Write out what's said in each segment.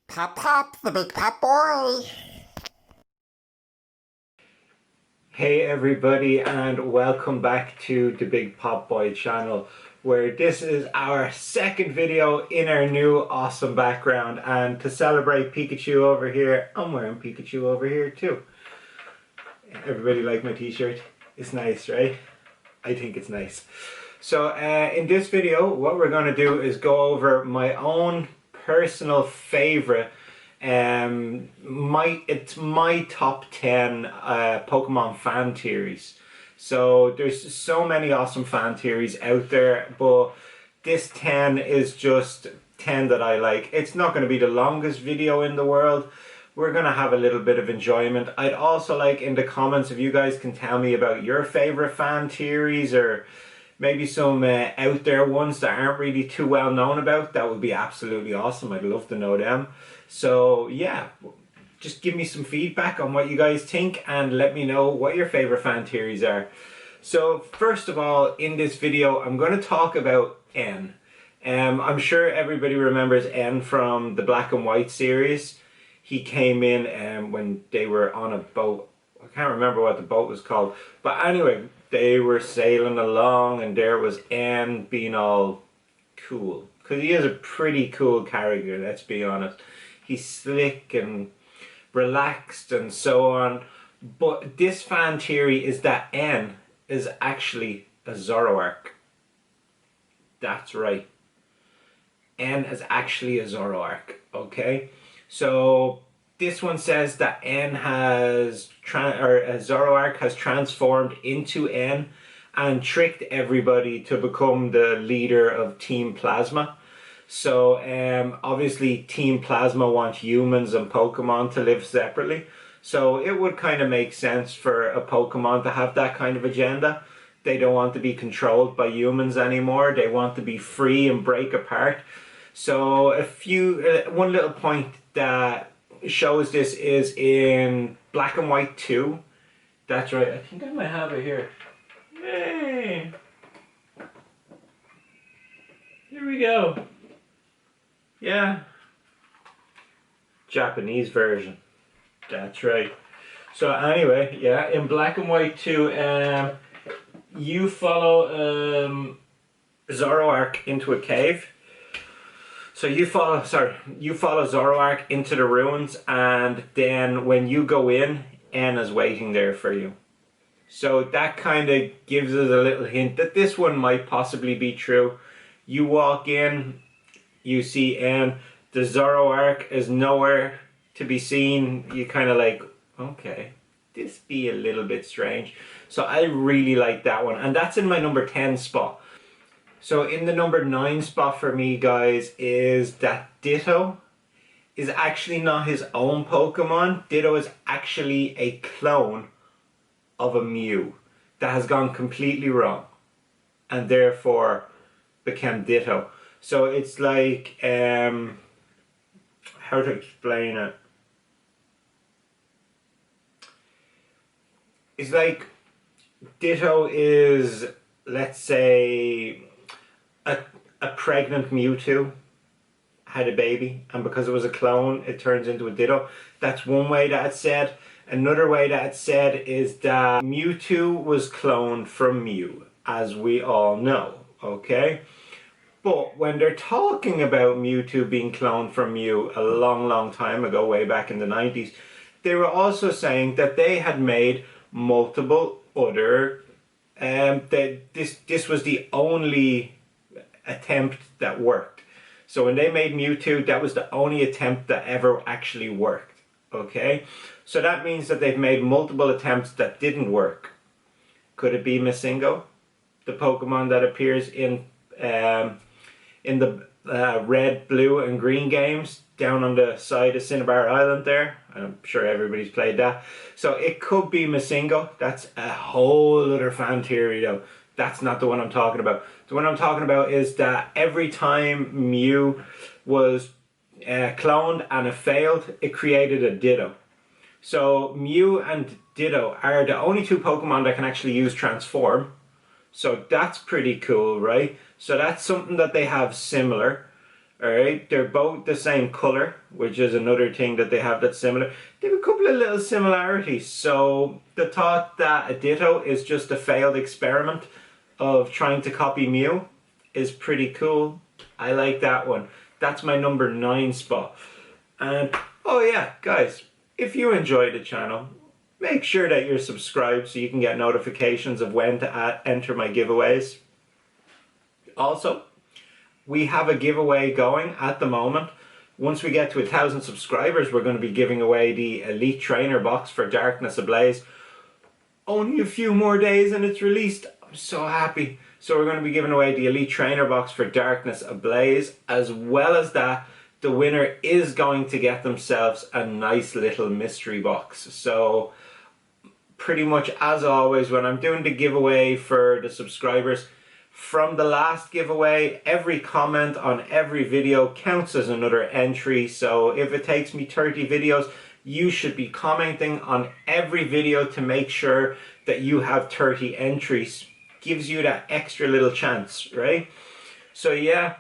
Pop Pop, the big pop boy. Hey everybody, and welcome back to the Big Pop Boy channel, where this is our second video in our new awesome background. And to celebrate Pikachu over here, I'm wearing Pikachu over here too. Everybody like my t-shirt? It's nice, right? I think it's nice. So in this video, what we're going to do is go over my own personal favorite. It's my top 10 Pokemon fan theories. So there's so many awesome fan theories out there, but this 10 is just 10 that I like. It's not going to be the longest video in the world. We're going to have a little bit of enjoyment. I'd also like in the comments if you guys can tell me about your favorite fan theories, or maybe some out there ones that aren't really too well known about. That would be absolutely awesome. I'd love to know them. So yeah, just give me some feedback on what you guys think and let me know what your favorite fan theories are. So first of all, in this video, I'm going to talk about N. I'm sure everybody remembers N from the Black and White series. He came in when they were on a boat. I can't remember what the boat was called. But anyway, they were sailing along and there was N being all cool. Because he is a pretty cool character, let's be honest. He's slick and relaxed and so on. But this fan theory is that N is actually a Zoroark. That's right. N is actually a Zoroark, okay? So this one says that Zoroark has transformed into N and tricked everybody to become the leader of Team Plasma. So obviously Team Plasma want humans and Pokemon to live separately. So it would kind of make sense for a Pokemon to have that kind of agenda. They don't want to be controlled by humans anymore. They want to be free and break apart. So one little point that shows this is in Black and White 2. That's right. I think I might have it here. Hey. Here we go. Yeah. Japanese version. That's right. So anyway, yeah, in Black and White 2, you follow Zoroark into a cave. So you follow Zoroark into the ruins, and then when you go in, N is waiting there for you. So that kind of gives us a little hint that this one might possibly be true. You walk in, you see N, the Zoroark is nowhere to be seen. You kind of like, okay, this be a little bit strange. So I really like that one, and that's in my number 10 spot. So in the number 9 spot for me, guys, is that Ditto is actually not his own Pokemon. Ditto is actually a clone of a Mew that has gone completely wrong and therefore became Ditto. So it's like, how to explain it? It's like Ditto is, let's say, a pregnant Mewtwo had a baby, and because it was a clone, it turns into a Ditto. That's one way that it's said. Another way that it's said is that Mewtwo was cloned from Mew, as we all know, okay? But when they're talking about Mewtwo being cloned from Mew a long time ago, way back in the 90s, they were also saying that they had made multiple other, that this was the only attempt that worked. So when they made Mewtwo, that was the only attempt that ever actually worked, okay? So that means that they've made multiple attempts that didn't work. Could it be Masingo, the Pokemon that appears in the red, blue and green games down on the side of Cinnabar Island there? I'm sure everybody's played that. So it could be Masingo. That's a whole other fan theory though. That's not the one I'm talking about. The one I'm talking about is that every time Mew was cloned and it failed, it created a Ditto. So Mew and Ditto are the only two Pokemon that can actually use Transform. So that's pretty cool, right? So that's something that they have similar. Alright, they're both the same color, which is another thing that they have that's similar. They have a couple of little similarities. So the thought that a Ditto is just a failed experiment of trying to copy Mew is pretty cool. I like that one. That's my number 9 spot. And oh yeah, guys, if you enjoy the channel, make sure that you're subscribed so you can get notifications of when to enter my giveaways. Also, we have a giveaway going at the moment. Once we get to 1,000 subscribers, we're going to be giving away the Elite Trainer box for Darkness Ablaze. Only a few more days and it's released. I'm so happy. So we're going to be giving away the Elite Trainer box for Darkness Ablaze. As well as that, the winner is going to get themselves a nice little mystery box. So pretty much as always, when I'm doing the giveaway for the subscribers, from the last giveaway, every comment on every video counts as another entry. So if it takes me 30 videos, you should be commenting on every video to make sure that you have 30 entries. Gives you that extra little chance, right? So yeah,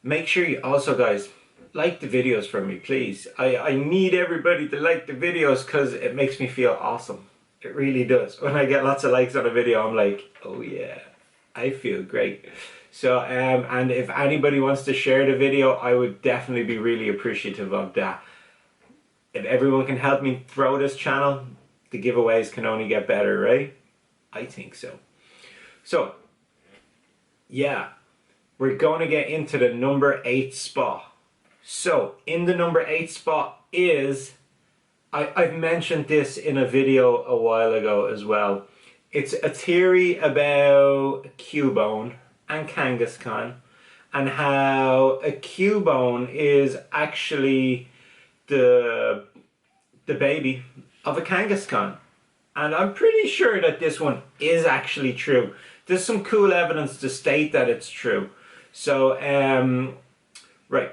make sure you also, guys, like the videos for me, please. I need everybody to like the videos because it makes me feel awesome. It really does. When I get lots of likes on a video, I'm like, oh yeah, I feel great. So and if anybody wants to share the video, I would definitely be really appreciative of that. If everyone can help me grow this channel, the giveaways can only get better, right? I think so. So yeah, we're going to get into the number 8 spot. So in the number 8 spot is, I've mentioned this in a video a while ago as well. It's a theory about Cubone and Kangaskhan and how a Cubone is actually the baby of a Kangaskhan. And I'm pretty sure that this one is actually true. There's some cool evidence to state that it's true. So, right.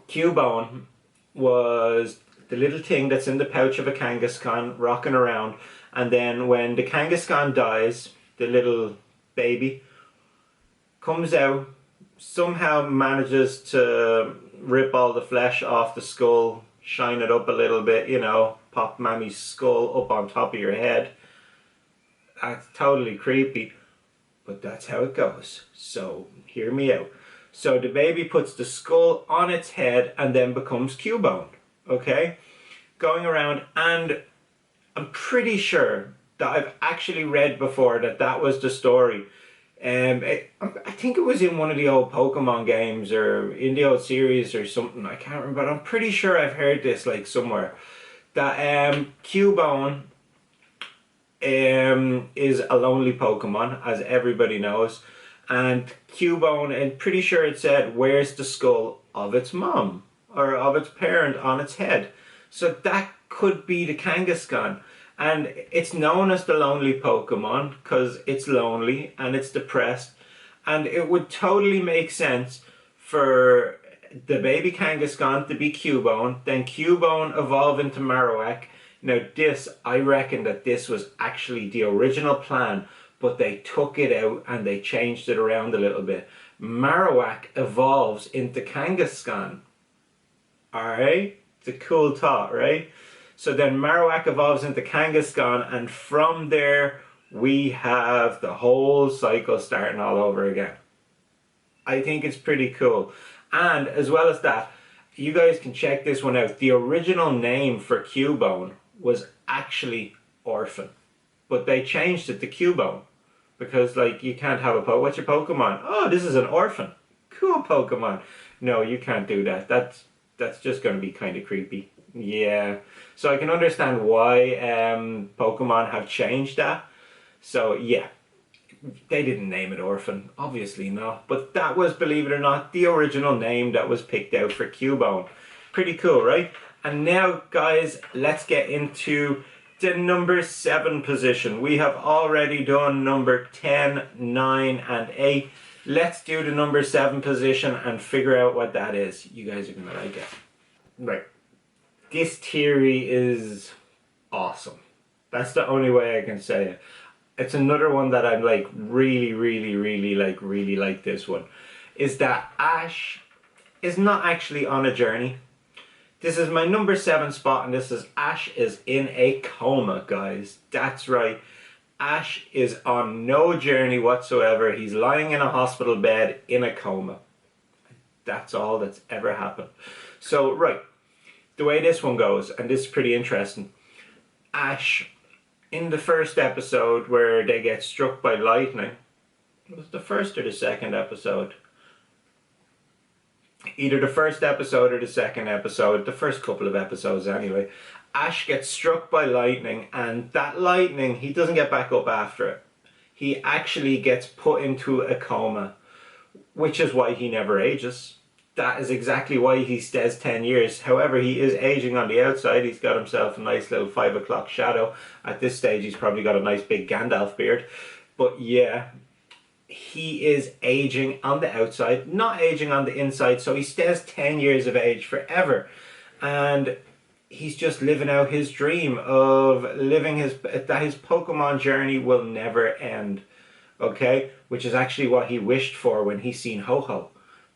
Cubone was the little thing that's in the pouch of a Kangaskhan rocking around, and then when the Kangaskhan dies, the little baby comes out, somehow manages to rip all the flesh off the skull, shine it up a little bit, you know, pop Mammy's skull up on top of your head. That's totally creepy, but that's how it goes. So hear me out. So the baby puts the skull on its head and then becomes Cubone, okay? Going around, and I'm pretty sure that I've actually read before that that was the story. I think it was in one of the old Pokemon games or in the old series or something. I can't remember, but I'm pretty sure I've heard this like somewhere. That Cubone is a lonely Pokemon, as everybody knows. And Cubone, I'm pretty sure it said, wears the skull of its mom or of its parent on its head. So that could be the Kangaskhan. And it's known as the lonely Pokemon because it's lonely and it's depressed. And it would totally make sense for the baby Kangaskhan to be Cubone, then Cubone evolve into Marowak. Now this, I reckon that this was actually the original plan, but they took it out and they changed it around a little bit. Marowak evolves into Kangaskhan. Alright? It's a cool thought, right? So then Marowak evolves into Kangaskhan, and from there we have the whole cycle starting all over again. I think it's pretty cool. And as well as that, you guys can check this one out. The original name for Cubone was actually Orphan, but they changed it to Cubone because, like, you can't have a what's your Pokemon? Oh, this is an orphan. Cool Pokemon. No, you can't do that. That's just going to be kind of creepy. Yeah. So I can understand why Pokemon have changed that. So yeah, they didn't name it Orphan, obviously not. But that was, believe it or not, the original name that was picked out for Cubone. Pretty cool, right? And now, guys, let's get into the number 7 position. We have already done number 10, 9, and 8. Let's do the number 7 position and figure out what that is. You guys are going to like it. Right. This theory is awesome. That's the only way I can say it. It's another one that I'm like really like this one. is that Ash is not actually on a journey. This is my number 7 spot, and this is Ash is in a coma, guys. That's right. Ash is on no journey whatsoever. He's lying in a hospital bed in a coma. That's all that's ever happened. So, right, the way this one goes, and this is pretty interesting. Ash, in the first episode where they get struck by lightning, it was the first or the second episode? Either the first episode or the second episode, the first couple of episodes anyway. Ash gets struck by lightning, and that lightning, he doesn't get back up after it. He actually gets put into a coma, which is why he never ages. That is exactly why he stays 10 years. However, he is aging on the outside. He's got himself a nice little 5 o'clock shadow. At this stage, he's probably got a nice big Gandalf beard. But yeah, he is aging on the outside, not aging on the inside. So he stays 10 years of age forever. And he's just living out his dream of living that his Pokemon journey will never end. Okay? Which is actually what he wished for when he seen Ho-Ho.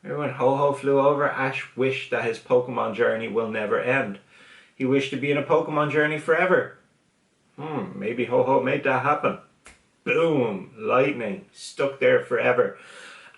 Remember when Ho-Ho flew over? Ash wished that his Pokemon journey will never end. He wished to be in a Pokemon journey forever. Maybe Ho-Ho made that happen. Boom! Lightning. Stuck there forever.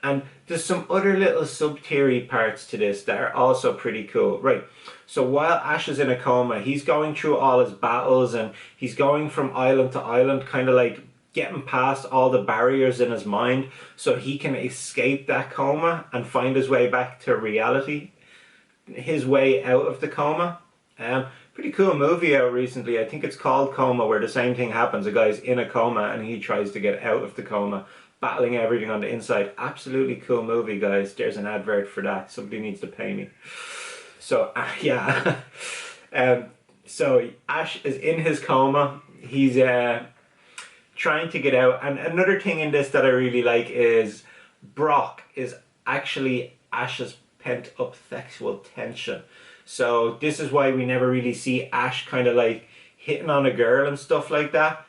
And there's some other little sub-theory parts to this that are also pretty cool. Right, so while Ash is in a coma, he's going through all his battles and he's going from island to island, kind of like getting past all the barriers in his mind so he can escape that coma and find his way back to reality, his way out of the coma. Pretty cool movie out recently. I think it's called Coma, where the same thing happens. A guy's in a coma and he tries to get out of the coma, battling everything on the inside. Absolutely cool movie, guys. There's an advert for that. Somebody needs to pay me. So yeah. So Ash is in his coma. He's trying to get out. And another thing in this that I really like is Brock is actually Ash's pent up sexual tension. So this is why we never really see Ash kind of like hitting on a girl and stuff like that,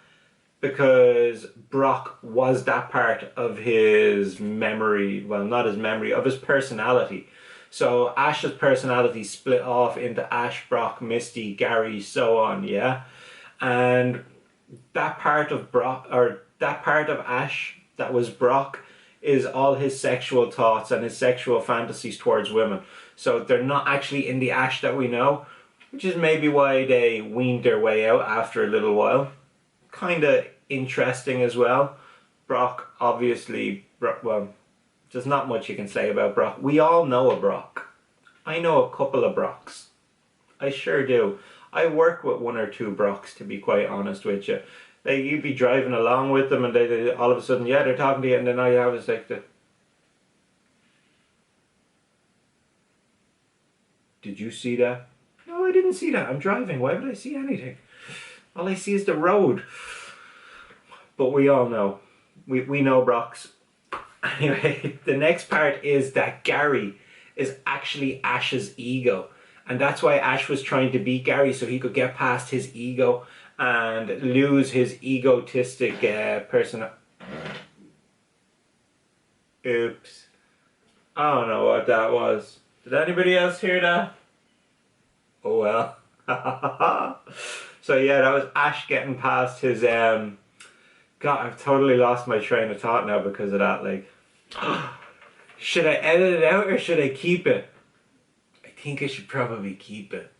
because Brock was that part of his memory, well, not his memory, of his personality. So Ash's personality split off into Ash, Brock, Misty, Gary, so on, yeah? And that part of Brock, or that part of Ash that was Brock, is all his sexual thoughts and his sexual fantasies towards women. So they're not actually in the Ash that we know, which is maybe why they weaned their way out after a little while. Kind of interesting as well. Brock, obviously, well, there's not much you can say about Brock. We all know a Brock. I know a couple of Brocks. I sure do. I work with 1 or 2 Brocks, to be quite honest with you. Like, you'd be driving along with them and they all of a sudden, yeah, they're talking to you, and then all you have is like the... Did you see that? No, I didn't see that. I'm driving. Why would I see anything? All I see is the road. But we all know. We know Brocks. Anyway, the next part is that Gary is actually Ash's ego. And that's why Ash was trying to beat Gary, so he could get past his ego and lose his egotistic person. Oops. I don't know what that was. Did anybody else hear that? Oh well. So yeah, that was Ash getting past his God, I've totally lost my train of thought now because of that. Like, should I edit it out or should I keep it? I think I should probably keep it.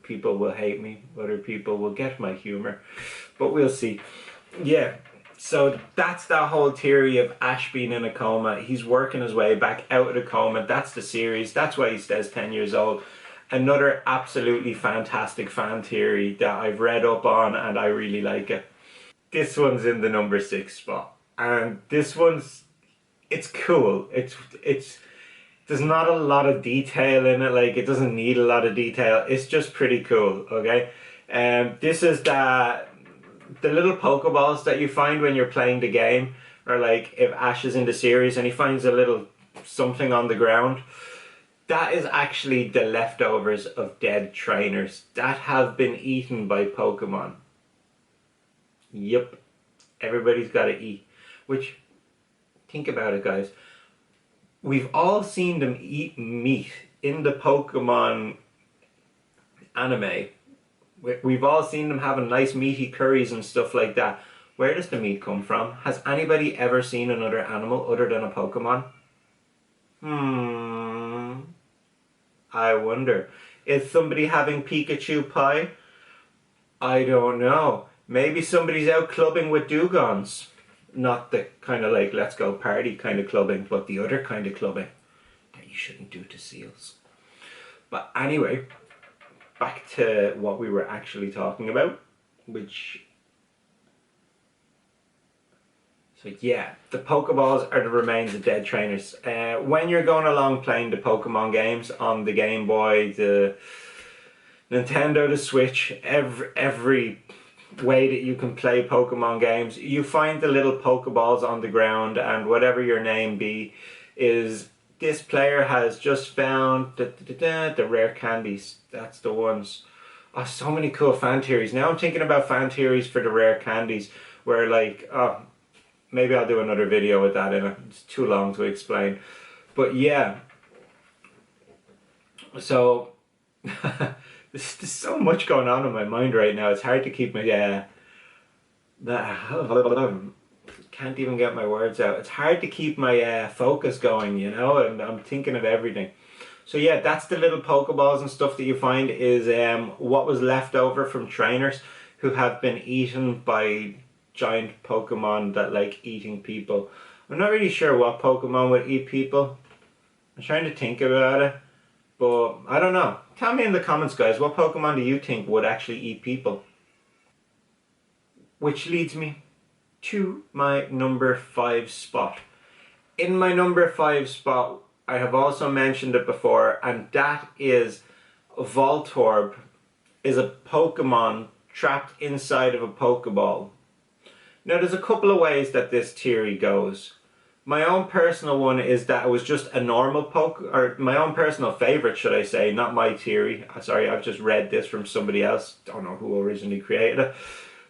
People will hate me, other people will get my humor, but we'll see. Yeah, so that's that whole theory of Ash being in a coma. He's working his way back out of the coma. That's the series. That's why he stays 10 years old. Another absolutely fantastic fan theory that I've read up on and I really like it. This one's in the number 6 spot. And this one's, it's cool. It's there's not a lot of detail in it. Like, it doesn't need a lot of detail. It's just pretty cool, okay? This is the little Pokeballs that you find when you're playing the game, or like if Ash is in the series and he finds a little something on the ground. That is actually the leftovers of dead trainers that have been eaten by Pokemon. Yep, everybody's got to eat. Which, Think about it, guys. We've all seen them eat meat in the Pokemon anime. We've all seen them having nice meaty curries and stuff like that. Where does the meat come from? Has anybody ever seen another animal other than a Pokemon? I wonder. Is somebody having Pikachu pie? I don't know. Maybe somebody's out clubbing with Dugons. Not the kind of like let's go party kind of clubbing, but the other kind of clubbing that you shouldn't do to seals. But anyway, back to what we were actually talking about, which... So yeah, the Pokeballs are the remains of dead trainers. When you're going along playing the Pokemon games on the Game Boy, the Nintendo, the Switch, every way that you can play Pokemon games, you find the little Pokeballs on the ground, and whatever your name be, is this player has just found the rare candies. That's the ones. Oh, so many cool fan theories. Now I'm thinking about fan theories for the rare candies, where like, oh, maybe I'll do another video with that in it. It's too long to explain. But yeah. So, there's so much going on in my mind right now. It's hard to keep my... can't even get my words out. It's hard to keep my focus going, you know? And I'm thinking of everything. So yeah, that's the little Pokeballs and stuff that you find is what was left over from trainers who have been eaten by giant Pokemon that like eating people. I'm not really sure what Pokemon would eat people. I'm trying to think about it, but I don't know. Tell me in the comments, guys, what Pokemon do you think would actually eat people? Which leads me to my number 5 spot. In my number 5 spot, I have also mentioned it before, and that is Voltorb is a Pokemon trapped inside of a Pokeball. Now there's a couple of ways that this theory goes. My own personal one is that it was just a normal or my own personal favourite, should I say, not my theory. Sorry, I've just read this from somebody else. Don't know who originally created it.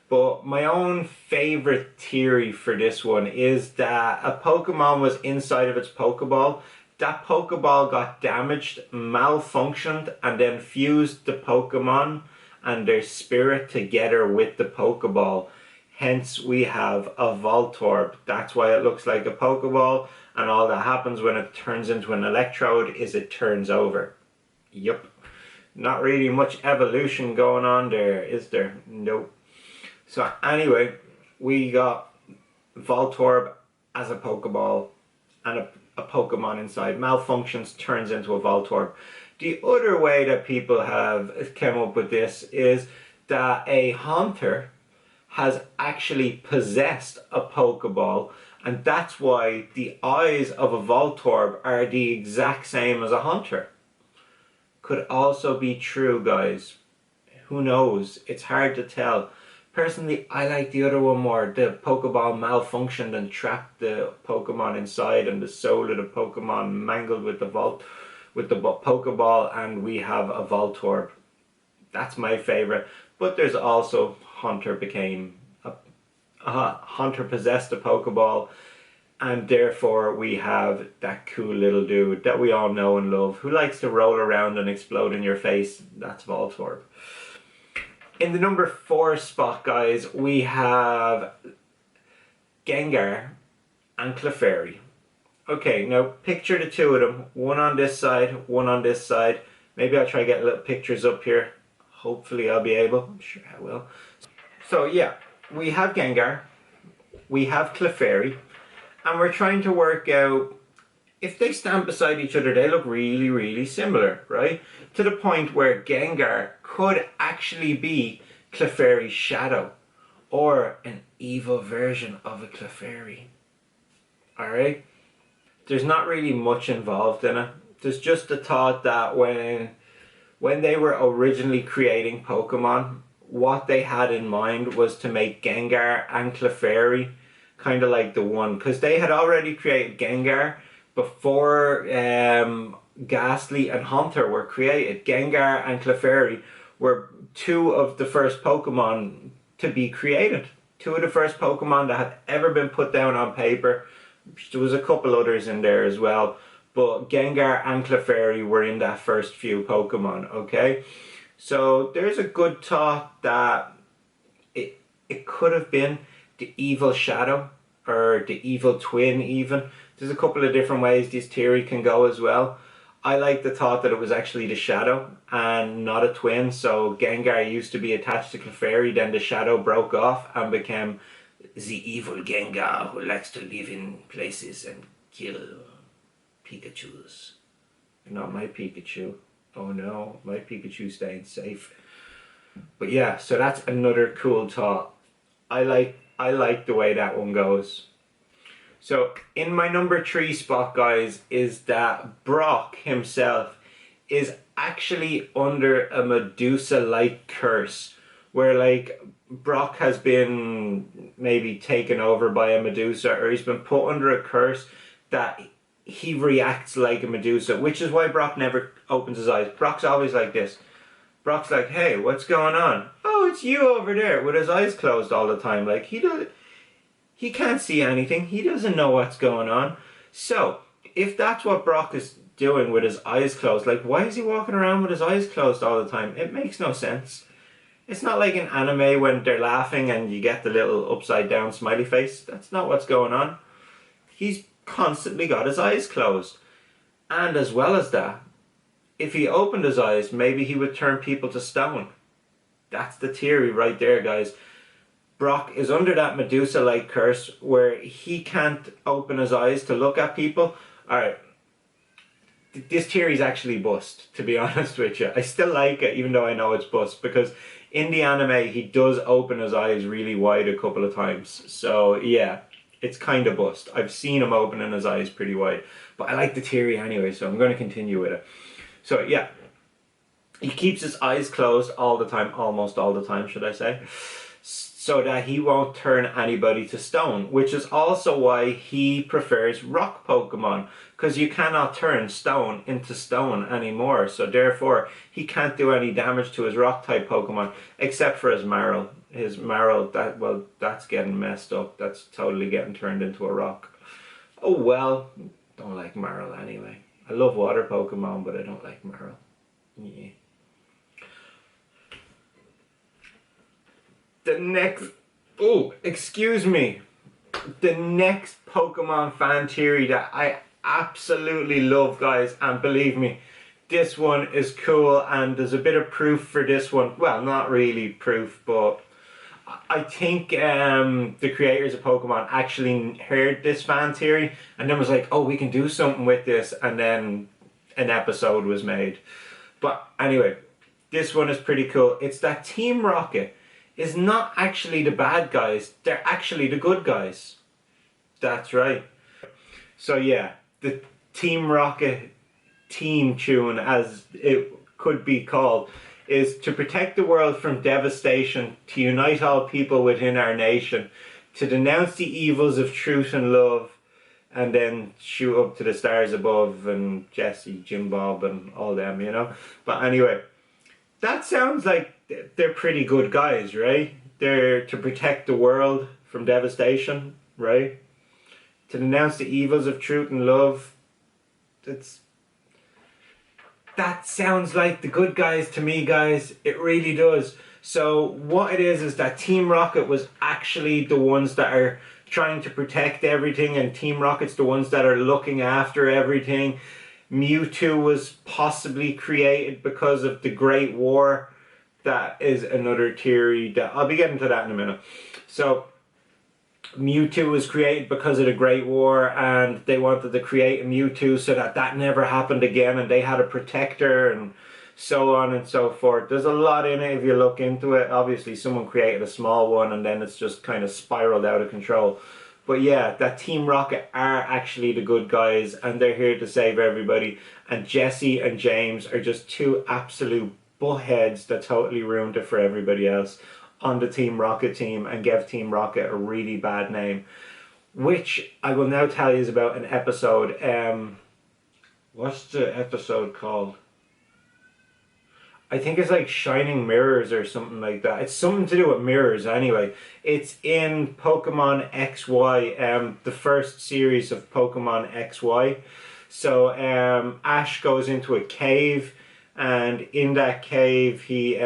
But my own favourite theory for this one is that a Pokemon was inside of its Pokeball. That Pokeball got damaged, malfunctioned, and then fused the Pokemon and their spirit together with the Pokeball. Hence we have a Voltorb. That's why it looks like a Pokeball, and all that happens when it turns into an Electrode is it turns over. Yup. Not really much evolution going on there, is there? Nope. So anyway, we got Voltorb as a Pokeball and a Pokemon inside. Malfunctions, turns into a Voltorb. The other way that people have come up with this is that a Haunter has actually possessed a Pokeball, and that's why the eyes of a Voltorb are the exact same as a Haunter. Could also be true, guys. Who knows? It's hard to tell. Personally, I like the other one more. The Pokeball malfunctioned and trapped the Pokemon inside, and the soul of the Pokemon mangled with the Pokeball, and we have a Voltorb. That's my favourite. But there's also Hunter possessed a Pokeball, and therefore we have that cool little dude that we all know and love who likes to roll around and explode in your face. That's Voltorb. In the number 4 spot, guys, we have Gengar and Clefairy. Okay, now picture the two of them, one on this side, one on this side. Maybe I'll try to get little pictures up here. Hopefully I'll be able. I'm sure I will. So yeah, we have Gengar, we have Clefairy, and we're trying to work out if they stand beside each other, they look really, really similar, right? To the point where Gengar could actually be Clefairy's shadow, or an evil version of a Clefairy. Alright? There's not really much involved in it. There's just the thought that when they were originally creating Pokemon, what they had in mind was to make Gengar and Clefairy kind of like the one, because they had already created Gengar before Ghastly and Haunter were created. Gengar and Clefairy were two of the first Pokemon to be created. Two of the first Pokemon that had ever been put down on paper There was a couple others in there as well, but Gengar and Clefairy were in that first few Pokemon, okay? So there's a good thought that it could have been the evil shadow or the evil twin even. There's a couple of different ways this theory can go as well. I like the thought that it was actually the shadow and not a twin. So Gengar used to be attached to Clefairy, then the shadow broke off and became the evil Gengar who likes to live in places and kill Pikachus. Not my Pikachu. Oh no, my Pikachu's staying safe. But yeah, so that's another cool thought. I like the way that one goes. So in my number 3 spot, guys, is that Brock himself is actually under a Medusa-like curse, where like Brock has been maybe taken over by a Medusa, or he's been put under a curse that he reacts like a Medusa, which is why Brock never opens his eyes. Brock's always like this. Brock's like, hey, what's going on? Oh, it's you over there, with his eyes closed all the time. Like, he can't see anything. He doesn't know what's going on. So, if that's what Brock is doing with his eyes closed, like, why is he walking around with his eyes closed all the time? It makes no sense. It's not like in anime when they're laughing and you get the little upside down smiley face. That's not what's going on. He's constantly got his eyes closed. And as well as that, if he opened his eyes, maybe he would turn people to stone. That's the theory right there, guys. Brock is under that Medusa-like curse where he can't open his eyes to look at people. Alright, this theory's actually bust, to be honest with you. I still like it, even though I know it's bust, because in the anime, he does open his eyes really wide a couple of times. So, yeah, it's kind of bust. I've seen him opening his eyes pretty wide. But I like the theory anyway, so I'm going to continue with it. So, yeah, he keeps his eyes closed all the time, almost all the time, should I say, so that he won't turn anybody to stone, which is also why he prefers rock Pokemon, because you cannot turn stone into stone anymore, so therefore he can't do any damage to his rock type Pokemon, except for his Marrow. His Marrow, that's getting messed up. That's totally getting turned into a rock. Oh well, don't like Marrow anyway. I love water Pokemon, but I don't like Marrow. Yeah. The next... Oh, excuse me. The next Pokemon fan theory that I absolutely love, guys, and believe me, this one is cool, and there's a bit of proof for this one. Well, not really proof, but I think the creators of Pokemon actually heard this fan theory and then was like, oh, we can do something with this, and then an episode was made. But anyway, this one is pretty cool. It's that Team Rocket is not actually the bad guys, they're actually the good guys. That's right. So yeah, the Team Rocket team tune, as it could be called, is to protect the world from devastation, to unite all people within our nation, to denounce the evils of truth and love, and then shoot up to the stars above, and Jesse, Jim Bob, and all them, you know? But anyway, that sounds like they're pretty good guys, right? They're to protect the world from devastation, right? To denounce the evils of truth and love. That sounds like the good guys to me, guys. It really does. So what it is that Team Rocket was actually the ones that are trying to protect everything, and Team Rocket's the ones that are looking after everything. Mewtwo was possibly created because of the Great War. That is another theory that I'll be getting to that in a minute. So Mewtwo was created because of the Great War, and they wanted to create a Mewtwo so that never happened again, and they had a protector, and so on and so forth. There's a lot in it if you look into it. Obviously someone created a small one and then it's just kind of spiraled out of control. But yeah, that Team Rocket are actually the good guys, and they're here to save everybody, and Jesse and James are just two absolute buttheads that totally ruined it for everybody else on the Team Rocket team and gave Team Rocket a really bad name, which I will now tell you is about an episode. What's the episode called? I think it's like Shining Mirrors or something like that. It's something to do with mirrors anyway. It's in Pokemon XY, the first series of Pokemon XY. So Ash goes into a cave, and in that cave he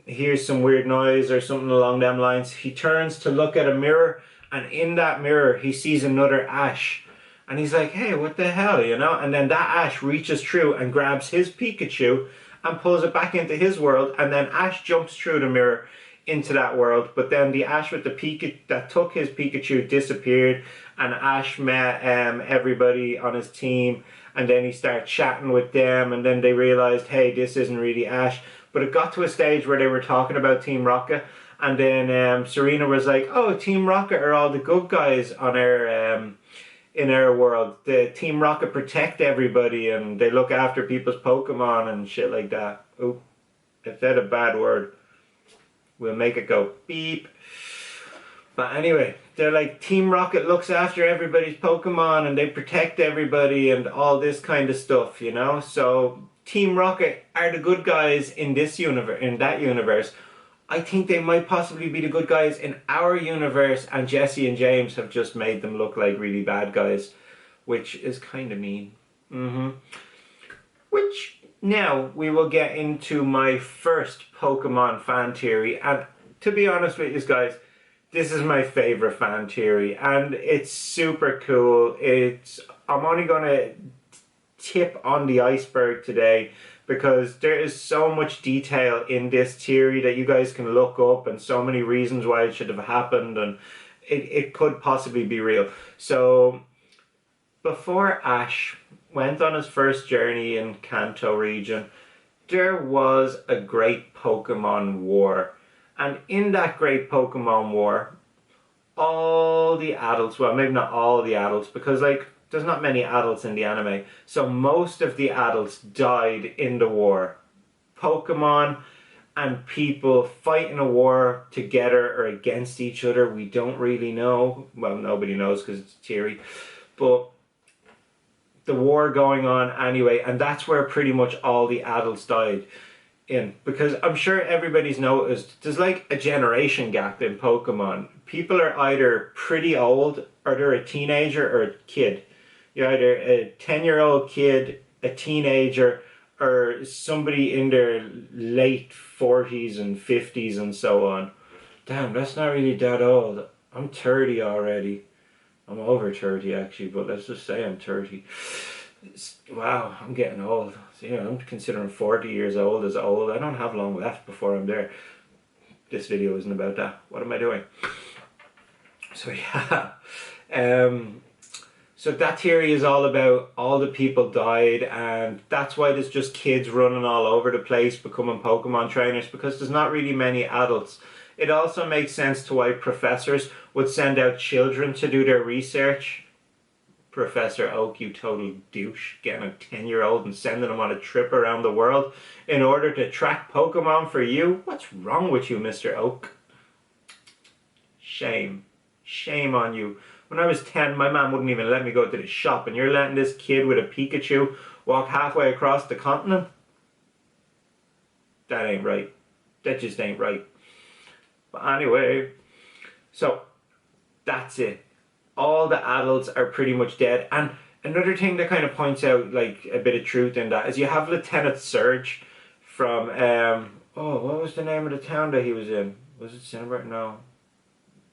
hears some weird noise or something along them lines. He turns to look at a mirror, and in that mirror he sees another Ash. And he's like, hey, what the hell, you know? And then that Ash reaches through and grabs his Pikachu and pulls it back into his world. And then Ash jumps through the mirror into that world. But then the Ash with the Pikachu that took his Pikachu disappeared. And Ash met everybody on his team. And then he started chatting with them. And then they realized, hey, this isn't really Ash. But it got to a stage where they were talking about Team Rocket. And then Serena was like, oh, Team Rocket are all the good guys on our... in our world. The Team Rocket protect everybody and they look after people's Pokemon and shit like that. Oh, I said a bad word. We'll make it go beep. But anyway, they're like, Team Rocket looks after everybody's Pokemon and they protect everybody and all this kind of stuff, you know? So Team Rocket are the good guys in this universe, in that universe. I think they might possibly be the good guys in our universe, and Jesse and James have just made them look like really bad guys, which is kind of mean. Which, now, we will get into my first Pokemon fan theory, and to be honest with you guys, this is my favorite fan theory, and it's super cool. I'm only going to tip on the iceberg today, because there is so much detail in this theory that you guys can look up, and so many reasons why it should have happened, and it could possibly be real. So before Ash went on his first journey in Kanto region, there was a great Pokemon war. And in that great Pokemon war, all the adults, well, maybe not all the adults, because like there's not many adults in the anime, so most of the adults died in the war. Pokemon and people fighting a war together or against each other, we don't really know. Well, nobody knows because it's theory. But the war going on anyway, and that's where pretty much all the adults died in. Because I'm sure everybody's noticed, there's like a generation gap in Pokemon. People are either pretty old, or they're a teenager or a kid. You're either a 10-year-old kid, a teenager, or somebody in their late 40s and 50s and so on. Damn, that's not really that old. I'm 30 already. I'm over 30 actually, but let's just say I'm 30. Wow, I'm getting old. So, you know, I'm considering 40 years old as old. I don't have long left before I'm there. This video isn't about that. What am I doing? So yeah. So that theory is all about all the people died, and that's why there's just kids running all over the place becoming Pokemon trainers, because there's not really many adults. It also makes sense to why professors would send out children to do their research. Professor Oak, you total douche, getting a 10-year-old and sending them on a trip around the world in order to track Pokemon for you. What's wrong with you, Mr. Oak? Shame. Shame on you. When I was 10, my mom wouldn't even let me go to the shop, and you're letting this kid with a Pikachu walk halfway across the continent? That ain't right. That just ain't right. But anyway, so that's it. All the adults are pretty much dead. And another thing that kind of points out like a bit of truth in that is you have Lieutenant Surge from, oh, what was the name of the town that he was in? Was it Cinnabar?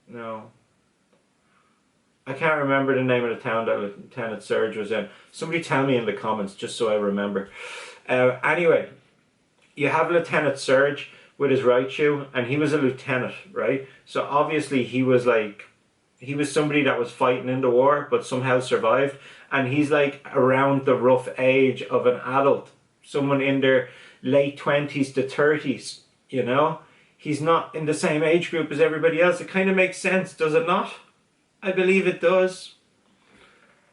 No. I can't remember the name of the town that Lieutenant Surge was in. Somebody tell me in the comments just so I remember. Anyway, you have Lieutenant Surge with his Raichu, and he was a lieutenant, right? So obviously he was somebody that was fighting in the war but somehow survived, and he's like around the rough age of an adult, someone in their late 20s to 30s, you know? He's not in the same age group as everybody else. It kind of makes sense, does it not? I believe it does.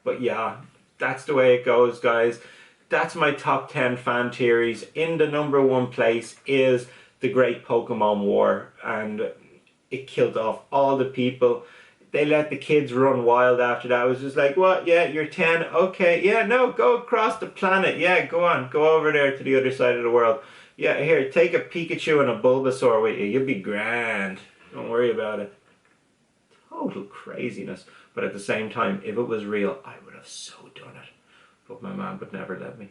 But yeah, that's the way it goes, guys. That's my top 10 fan theories. In the #1 place is the Great Pokemon War, and it killed off all the people. they let the kids run wild after that. It was just like, what? Yeah, you're 10. Okay, yeah, no, go across the planet. Yeah, go on. Go over there to the other side of the world. Yeah, here, take a Pikachu and a Bulbasaur with you. You'll be grand. Don't worry about it. Total craziness. But at the same time, if it was real, I would have so done it. But my mom would never let me.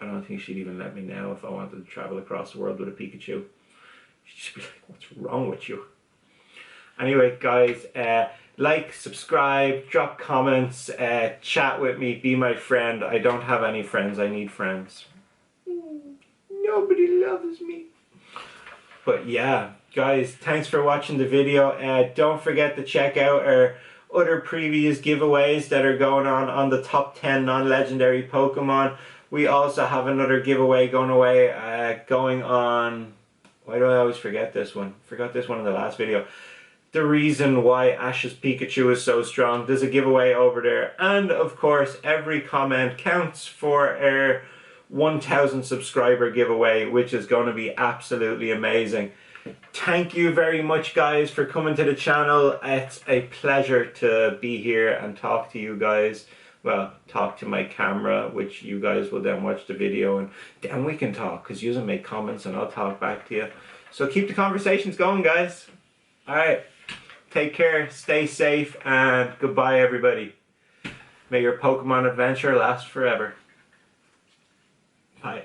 I don't think she'd even let me now if I wanted to travel across the world with a Pikachu. She'd be like, what's wrong with you? Anyway, guys, like, subscribe, drop comments, chat with me, be my friend. I don't have any friends, I need friends. Nobody loves me. But yeah, guys, thanks for watching the video. Don't forget to check out our other previous giveaways that are going on the top 10 non-legendary Pokemon. We also have another giveaway going on. Why do I always forget this one? Forgot this one in the last video. The reason why Ash's Pikachu is so strong. There's a giveaway over there. And of course, every comment counts for our 1,000 subscriber giveaway, which is going to be absolutely amazing. Thank you very much, guys, for coming to the channel. It's a pleasure to be here and talk to you guys. Well, talk to my camera, which you guys will then watch the video, and then we can talk, because you can make comments and I'll talk back to you. So keep the conversations going, guys. Alright, take care, stay safe, and goodbye, everybody. May your Pokemon adventure last forever. Bye.